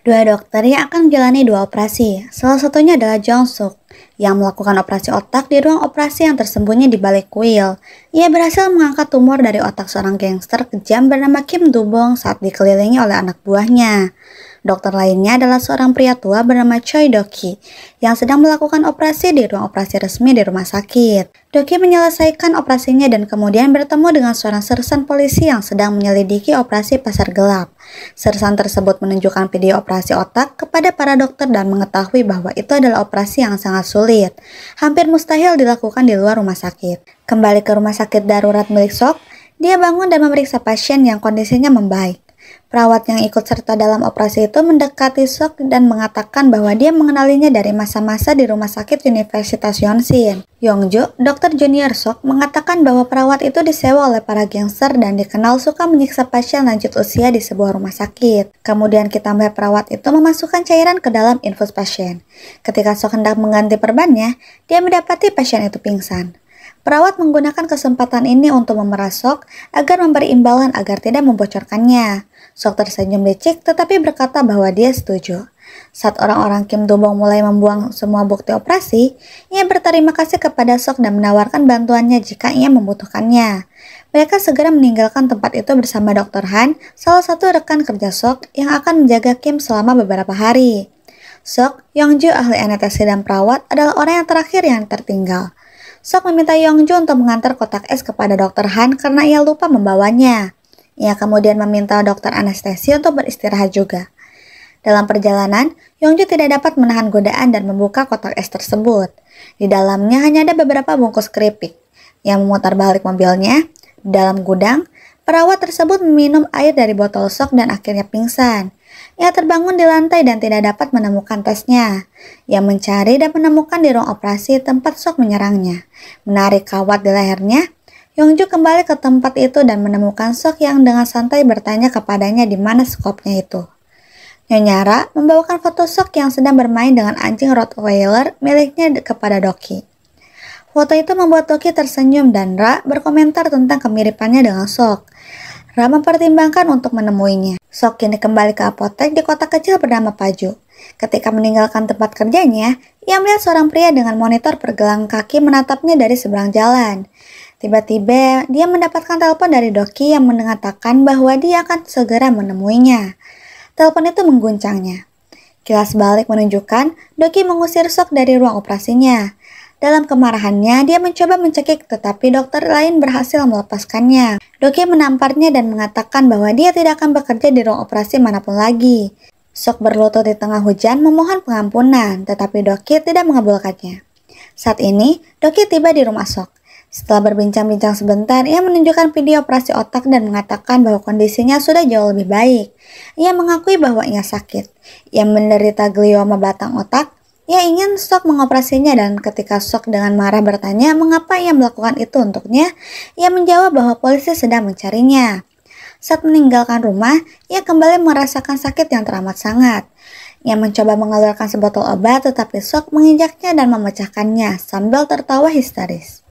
Dua dokter yang akan menjalani dua operasi. Salah satunya adalah Jong Suk yang melakukan operasi otak di ruang operasi yang tersembunyi di balik kuil. Ia berhasil mengangkat tumor dari otak seorang gangster kejam bernama Kim Do Bong saat dikelilingi oleh anak buahnya. Dokter lainnya adalah seorang pria tua bernama Choi Doki yang sedang melakukan operasi di ruang operasi resmi di rumah sakit. Doki menyelesaikan operasinya dan kemudian bertemu dengan seorang sersan polisi yang sedang menyelidiki operasi pasar gelap. Sersan tersebut menunjukkan video operasi otak kepada para dokter dan mengetahui bahwa itu adalah operasi yang sangat sulit. Hampir mustahil dilakukan di luar rumah sakit. Kembali ke rumah sakit darurat milik Sok, dia bangun dan memeriksa pasien yang kondisinya membaik. Perawat yang ikut serta dalam operasi itu mendekati Sok dan mengatakan bahwa dia mengenalinya dari masa-masa di rumah sakit Universitas Yonshin. Yongju, dokter junior Sok, mengatakan bahwa perawat itu disewa oleh para gangster dan dikenal suka menyiksa pasien lanjut usia di sebuah rumah sakit. Kemudian kita melihat perawat itu memasukkan cairan ke dalam infus pasien. Ketika Sok hendak mengganti perbannya, dia mendapati pasien itu pingsan. Perawat menggunakan kesempatan ini untuk memeras Sok agar memberi imbalan agar tidak membocorkannya. Sok tersenyum licik tetapi berkata bahwa dia setuju. Saat orang-orang Kim Do-bong mulai membuang semua bukti operasi, ia berterima kasih kepada Sok dan menawarkan bantuannya jika ia membutuhkannya. Mereka segera meninggalkan tempat itu bersama Dr. Han, salah satu rekan kerja Sok yang akan menjaga Kim selama beberapa hari. Sok, Yongju ahli anestesi dan perawat adalah orang yang terakhir yang tertinggal. Sok meminta Yongju untuk mengantar kotak es kepada Dr. Han karena ia lupa membawanya. Ia kemudian meminta dokter anestesi untuk beristirahat juga. Dalam perjalanan, Yongju tidak dapat menahan godaan dan membuka kotak es tersebut. Di dalamnya hanya ada beberapa bungkus keripik. Ia memutar balik mobilnya. Di dalam gudang, perawat tersebut meminum air dari botol Sok dan akhirnya pingsan. Ia terbangun di lantai dan tidak dapat menemukan tasnya. Ia mencari dan menemukan di ruang operasi tempat Sok menyerangnya. Menarik kawat di lehernya, Yongju kembali ke tempat itu dan menemukan Sok yang dengan santai bertanya kepadanya di mana skopnya itu. Nyonya Ra membawakan foto Sok yang sedang bermain dengan anjing Rottweiler miliknya kepada Doki. Foto itu membuat Doki tersenyum dan Ra berkomentar tentang kemiripannya dengan Sok. Ra mempertimbangkan untuk menemuinya. Sok kini kembali ke apotek di kota kecil bernama Paju. Ketika meninggalkan tempat kerjanya, ia melihat seorang pria dengan monitor pergelangan kaki menatapnya dari seberang jalan. Tiba-tiba, dia mendapatkan telepon dari Doki yang mengatakan bahwa dia akan segera menemuinya. Telepon itu mengguncangnya. Kilas balik menunjukkan Doki mengusir Sok dari ruang operasinya. Dalam kemarahannya, dia mencoba mencekik tetapi dokter lain berhasil melepaskannya. Doki menamparnya dan mengatakan bahwa dia tidak akan bekerja di ruang operasi manapun lagi. Sok berlutut di tengah hujan memohon pengampunan, tetapi Doki tidak mengabulkannya. Saat ini, Doki tiba di rumah Sok. Setelah berbincang-bincang sebentar, ia menunjukkan video operasi otak dan mengatakan bahwa kondisinya sudah jauh lebih baik. Ia mengakui bahwa ia sakit. Ia menderita glioma batang otak. Ia ingin Sok mengoperasinya dan ketika Sok dengan marah bertanya mengapa ia melakukan itu untuknya, ia menjawab bahwa polisi sedang mencarinya. Saat meninggalkan rumah, ia kembali merasakan sakit yang teramat sangat. Ia mencoba mengeluarkan sebotol obat tetapi Sok menginjaknya dan memecahkannya sambil tertawa histeris.